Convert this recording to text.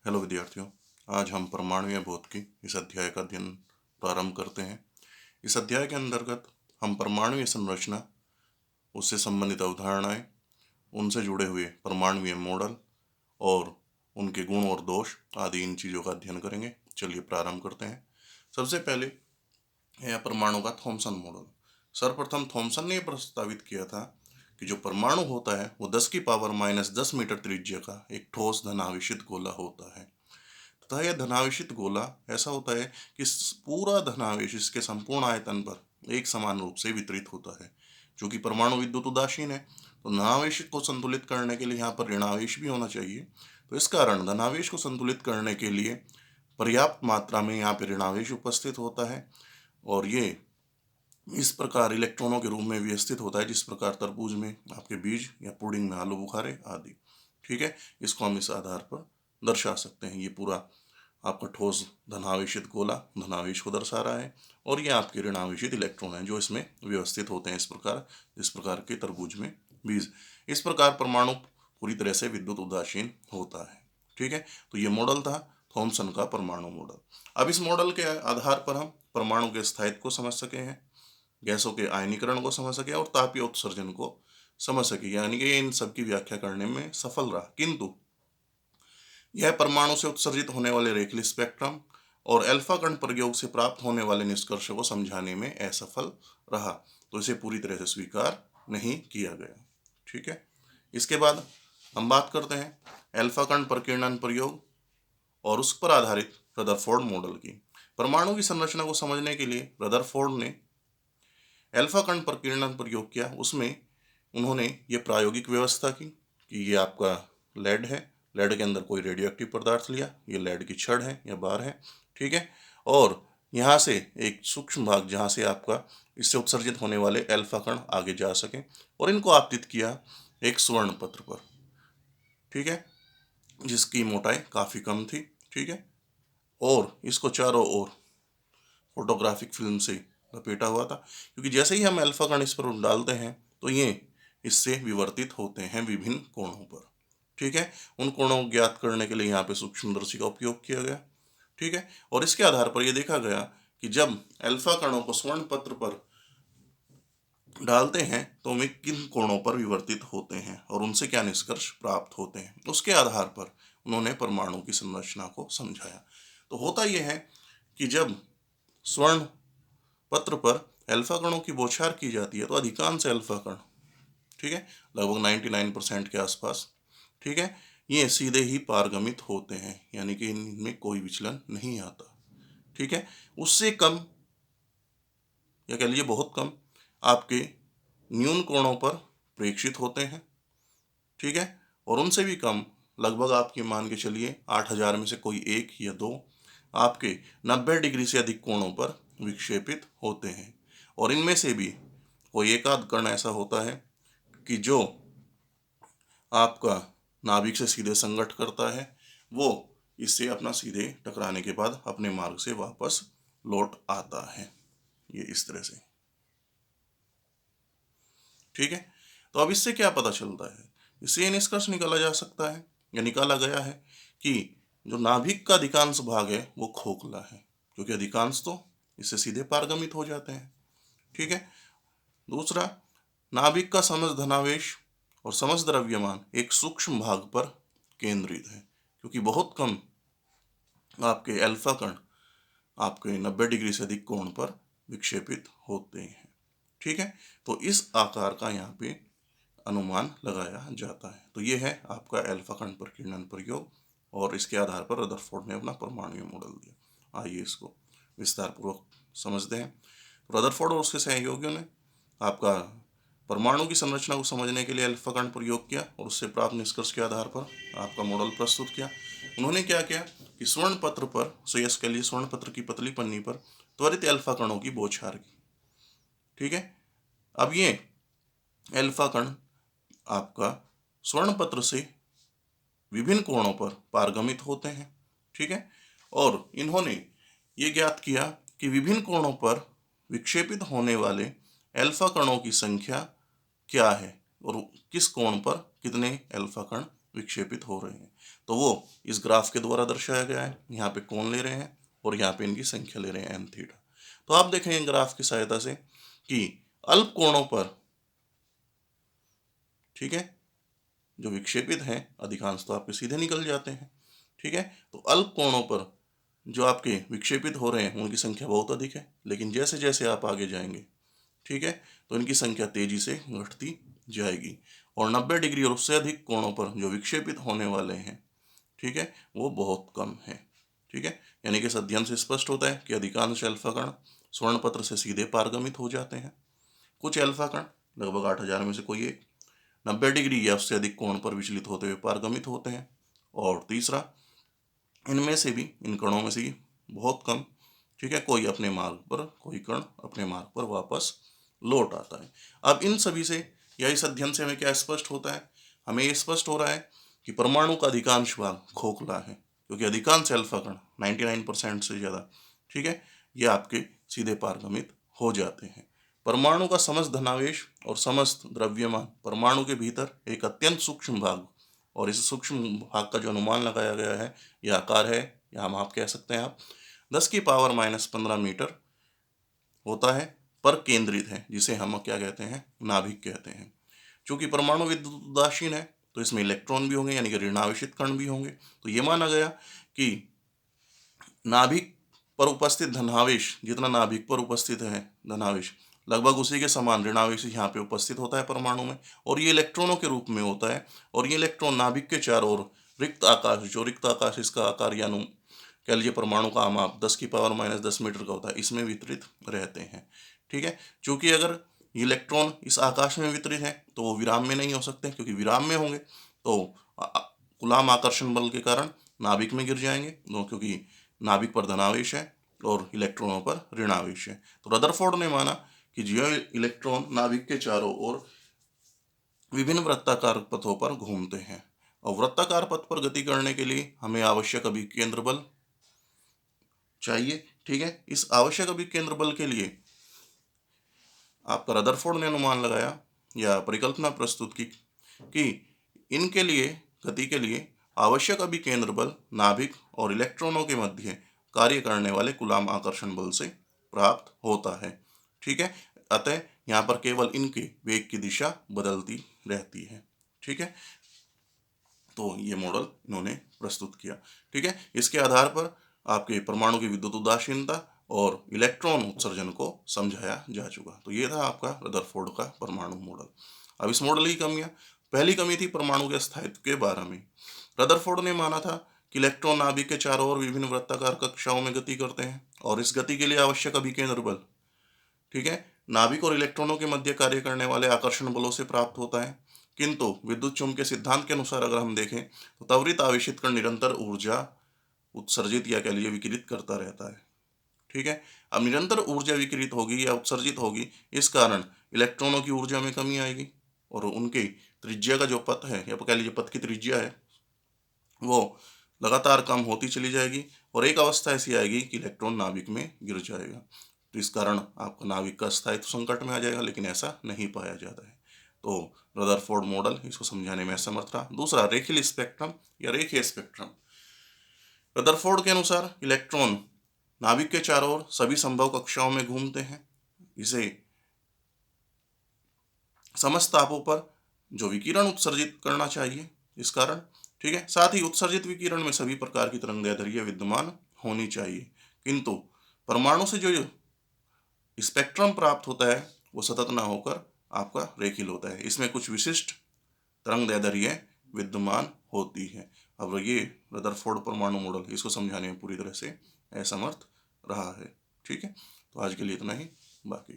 Hello विद्यार्थियों, आज हम परमाणु भौतिकी इस अध्याय का अध्ययन प्रारंभ करते हैं। इस अध्याय के अंतर्गत हम परमाणु संरचना, उससे संबंधित अवधारणाएं, उनसे जुड़े हुए परमाणु मॉडल और उनके गुण और दोष आदि इन चीज़ों का अध्ययन करेंगे। चलिए प्रारंभ करते हैं। सबसे पहले यह परमाणु का थॉमसन मॉडल। सर्वप्रथम थॉमसन ने प्रस्तावित किया था कि जो परमाणु होता है वो 10⁻⁻10 मीटर त्रिज्या का एक ठोस धनावेशित गोला होता है तथा यह धनावेशित गोला ऐसा होता है कि पूरा धनावेश इसके संपूर्ण आयतन पर एक समान रूप से वितरित होता है। चूंकि परमाणु विद्युत उदासीन है तो धनावेश को संतुलित करने के लिए यहाँ पर ऋणावेश भी होना चाहिए। तो इस कारण धनावेश को संतुलित करने के लिए पर्याप्त मात्रा में यहाँ पर ऋणावेश उपस्थित होता है और ये इस प्रकार इलेक्ट्रॉनों के रूप में व्यवस्थित होता है, जिस प्रकार तरबूज में आपके बीज या पुडिंग में आलू बुखारे आदि। ठीक है, इसको हम इस आधार पर दर्शा सकते हैं। ये पूरा आपका ठोस धनावेशित गोला धनावेश को दर्शा रहा है और ये आपके ऋणावेशित इलेक्ट्रॉन हैं जो इसमें व्यवस्थित होते हैं इस प्रकार के तरबूज में बीज। इस प्रकार परमाणु पूरी तरह से विद्युत उदासीन होता है। ठीक है, तो ये मॉडल था थॉमसन का परमाणु मॉडल। अब इस मॉडल के आधार पर हम परमाणु के स्थायित्व को समझ सके हैं, गैसों के आयनीकरण को समझ सके और तापीय उत्सर्जन को समझ सके, यानी कि इन सब की व्याख्या करने में सफल रहा। किंतु यह परमाणु से उत्सर्जित होने वाले रेखीय स्पेक्ट्रम और अल्फा कण प्रयोग से प्राप्त होने वाले निष्कर्ष को समझाने में असफल रहा, तो इसे पूरी तरह से स्वीकार नहीं किया गया। ठीक है, इसके बाद हम बात करते हैं अल्फा कण प्रकीर्णन प्रयोग और उस पर आधारित रदरफोर्ड मॉडल की। परमाणु की संरचना को समझने के लिए रदरफोर्ड ने अल्फा कण प्रकीर्णन प्रयोग किया। उसमें उन्होंने ये प्रायोगिक व्यवस्था की कि ये आपका लेड है, लेड के अंदर कोई रेडियो एक्टिव पदार्थ लिया, ये लेड की छड़ है या बार है। ठीक है, और यहाँ से एक सूक्ष्म भाग जहाँ से आपका इससे उत्सर्जित होने वाले अल्फा कण आगे जा सके और इनको आपतित किया एक स्वर्ण पत्र पर। ठीक है, जिसकी मोटाई काफ़ी कम थी। ठीक है, और इसको चारों ओर फोटोग्राफिक फिल्म से लपेटा हुआ था, क्योंकि जैसे ही हम अल्फा कण इस पर डालते हैं तो ये इससे विवर्तित होते हैं विभिन्न कोणों पर। ठीक है, उन कोणों को ज्ञात करने के लिए यहाँ पे सूक्ष्मदर्शी का उपयोग किया गया। ठीक है, और इसके आधार पर यह देखा गया कि जब अल्फा कणों को स्वर्ण पत्र पर डालते हैं तो वे किन कोणों पर विवर्तित होते हैं और उनसे क्या निष्कर्ष प्राप्त होते हैं। उसके आधार पर उन्होंने परमाणु की संरचना को समझाया। तो होता यह है कि जब स्वर्ण पत्र पर अल्फा कणों की बौछार की जाती है तो अधिकांश अल्फा कण, ठीक है, लगभग 99% के आसपास, ठीक है, ये सीधे ही पारगमित होते हैं, यानी कि इनमें कोई विचलन नहीं आता। ठीक है, उससे कम या कह लीजिए बहुत कम आपके न्यून कोणों पर प्रेक्षित होते हैं। ठीक है, और उनसे भी कम लगभग आपके मान के चलिए 8000 में से कोई एक या दो आपके 90 डिग्री से अधिक कोणों पर विक्षेपित होते हैं। और इनमें से भी कोई एक आध कण ऐसा होता है कि जो आपका नाभिक से सीधे संगठ करता है, वो इससे अपना सीधे टकराने के बाद अपने मार्ग से वापस लौट आता है, ये इस तरह से। ठीक है, तो अब इससे क्या पता चलता है? इससे ये निष्कर्ष निकाला जा सकता है या निकाला गया है कि जो नाभिक का अधिकांश भाग है वो खोखला है, क्योंकि अधिकांश तो इससे सीधे पारगमित हो जाते हैं। ठीक है, दूसरा, नाभिक का समस्त धनावेश और समस्त द्रव्यमान एक सूक्ष्म भाग पर केंद्रित है, क्योंकि बहुत कम आपके अल्फा कण आपके 90 डिग्री से अधिक कोण पर विक्षेपित होते हैं। ठीक है, तो इस आकार का यहाँ पे अनुमान लगाया जाता है। तो ये है आपका अल्फा कण प्रकीर्णन प्रयोग और इसके आधार पर रदरफोर्ड ने अपना परमाणु मॉडल दिया। आइए इसको विस्तार पूर्वक समझते हैं। रदरफोर्ड और उसके सहयोगियों ने आपका परमाणु की संरचना को समझने के लिए अल्फा कण प्रयोग किया और उससे प्राप्त निष्कर्ष के आधार पर आपका मॉडल प्रस्तुत किया। उन्होंने क्या किया कि स्वर्ण पत्र पर सुयस के लिए स्वर्ण पत्र की पतली पन्नी पर त्वरित अल्फा कणों की बौछार की। ठीक है, अब ये अल्फा कण आपका स्वर्ण पत्र से विभिन्न कोणों पर पारगमित होते हैं। ठीक है, और इन्होंने ये ज्ञात किया कि विभिन्न कोणों पर विक्षेपित होने वाले अल्फा कणों की संख्या क्या है और किस कोण पर कितने अल्फा कण विक्षेपित हो रहे हैं। तो वो इस ग्राफ के द्वारा दर्शाया गया है। यहाँ पे कोण ले रहे हैं और यहाँ पे इनकी संख्या ले रहे हैं n थीटा। तो आप देखेंगे ग्राफ की सहायता से कि अल्प कोणों पर, ठीक है, जो विक्षेपित हैं अधिकांश तो आपके सीधे निकल जाते हैं, ठीक है। तो अल्प कोणों पर जो आपके विक्षेपित हो रहे हैं उनकी संख्या बहुत अधिक है, लेकिन जैसे जैसे आप आगे जाएंगे, ठीक है, तो इनकी संख्या तेजी से घटती जाएगी और 90 डिग्री और उससे अधिक कोणों पर जो विक्षेपित होने वाले हैं, ठीक है, वो बहुत कम है, ठीक है। यानी कि इस अध्ययन से स्पष्ट होता है कि अधिकांश अल्फा कण स्वर्णपत्र से सीधे पारगमित हो जाते हैं। कुछ अल्फा कण लगभग 8000 में से कोई एक 90 डिग्री या उससे अधिक कोण पर विचलित होते हुए पारगमित होते हैं। और तीसरा, इनमें से भी, इन कणों में से भी बहुत कम, ठीक है, कोई अपने मार्ग पर, कोई कण अपने मार्ग पर वापस लौट आता है। अब इन सभी से या इस अध्ययन से हमें क्या स्पष्ट होता है? हमें ये स्पष्ट हो रहा है कि परमाणु का अधिकांश भाग खोखला है, क्योंकि अधिकांश अल्फा कण 99% से ज़्यादा, ठीक है, ये आपके सीधे पारगमित हो जाते हैं। परमाणु का समस्त धनावेश और समस्त द्रव्यमान परमाणु के भीतर एक अत्यंत सूक्ष्म भाग, और इस सूक्ष्म भाग का जो अनुमान लगाया गया है, यह आकार है, या हम आप कह सकते हैं आप 10⁻⁻15 मीटर होता है, पर केंद्रित है, जिसे हम क्या कहते हैं? नाभिक कहते हैं। चूंकि परमाणु विद्युत उदासीन है तो इसमें इलेक्ट्रॉन भी होंगे, यानी कि ऋणावेशित कण भी होंगे। तो ये माना गया कि नाभिक पर उपस्थित धनावेश, जितना नाभिक पर उपस्थित है धनावेश, लगभग उसी के समान ऋणावेश यहाँ पे उपस्थित होता है परमाणु में, और ये इलेक्ट्रॉनों के रूप में होता है। और ये इलेक्ट्रॉन नाभिक के चारों ओर रिक्त आकाश, जो रिक्त आकाश इसका आकार या कह लीजिए परमाणु का आमाप 10⁻⁻10 मीटर का होता है, इसमें वितरित रहते हैं, ठीक है। चूंकि अगर इलेक्ट्रॉन इस आकाश में वितरित है तो वो विराम में नहीं हो सकते, क्योंकि विराम में होंगे तो कूलाम आकर्षण बल के कारण नाभिक में गिर जाएंगे, क्योंकि नाभिक पर धनावेश है और इलेक्ट्रॉनों पर ऋणावेश है। तो रदरफोर्ड ने माना कि जो इलेक्ट्रॉन नाभिक के चारों ओर विभिन्न वृत्ताकार पथों पर घूमते हैं, और वृत्ताकार पथ पर गति करने के लिए हमें आवश्यक अभिकेंद्र बल चाहिए, ठीक है। इस आवश्यक अभिकेंद्र बल के लिए आपका रदरफोर्ड ने अनुमान लगाया या परिकल्पना प्रस्तुत की कि इनके लिए, गति के लिए आवश्यक अभिकेंद्र बल नाभिक और इलेक्ट्रॉनों के मध्य कार्य करने वाले कूलाम आकर्षण बल से प्राप्त होता है, ठीक है। अतः यहाँ पर केवल इनके वेग की दिशा बदलती रहती है, ठीक है। तो ये मॉडल इन्होंने प्रस्तुत किया, ठीक है। इसके आधार पर आपके परमाणु की विद्युत उदासीनता और इलेक्ट्रॉन उत्सर्जन को समझाया जा चुका। तो ये था आपका रदरफोर्ड का परमाणु मॉडल। अब इस मॉडल की कमियां, पहली कमी थी परमाणु के स्थायित्व के बारे में। रदरफोर्ड ने माना था कि इलेक्ट्रॉन नाभिक के चारों ओर विभिन्न वृत्ताकार कक्षाओं में गति करते हैं, और इस गति के लिए आवश्यक अभिकेंद्र बल, ठीक है, नाभिक और इलेक्ट्रॉनों के मध्य कार्य करने वाले आकर्षण बलों से प्राप्त होता है। किंतु विद्युत चुम्बकीय सिद्धांत के अनुसार अगर हम देखें तो त्वरित आवेशित कण निरंतर ऊर्जा उत्सर्जित या कह लीजिए विकिरित करता रहता है, ठीक है। अब निरंतर ऊर्जा विकिरित होगी या उत्सर्जित होगी, इस कारण इलेक्ट्रॉनों की ऊर्जा में कमी आएगी, और उनकी त्रिज्या का जो पथ है, या कह लीजिए पथ की त्रिज्या है, वो लगातार कम होती चली जाएगी, और एक अवस्था ऐसी आएगी कि इलेक्ट्रॉन नाभिक में गिर जाएगा। तो इस कारण आपका नाभिक का स्थायित्व संकट में आ जाएगा, लेकिन ऐसा नहीं पाया जाता है। तो रदरफोर्ड मॉडल इसको समझाने में असमर्थ रहा। दूसरा, रेखीय स्पेक्ट्रम या रेखीय स्पेक्ट्रम। रदरफोर्ड के अनुसार इलेक्ट्रॉन नाभिक के चारों ओर सभी संभव कक्षाओं में घूमते हैं। इसे समस्त तापों पर जो विकिरण उत्सर्जित करना चाहिए इस कारण, ठीक है। साथ ही उत्सर्जित विकिरण में सभी प्रकार की तरंगदैर्ध्य विद्यमान होनी चाहिए। किंतु परमाणु से जो स्पेक्ट्रम प्राप्त होता है वो सतत ना होकर आपका रेखीय होता है, इसमें कुछ विशिष्ट तरंगदैर्ध्य विद्यमान होती है। अब ये रदरफोर्ड परमाणु मॉडल इसको समझाने में पूरी तरह से असमर्थ रहा है, ठीक है। तो आज के लिए इतना ही, बाकी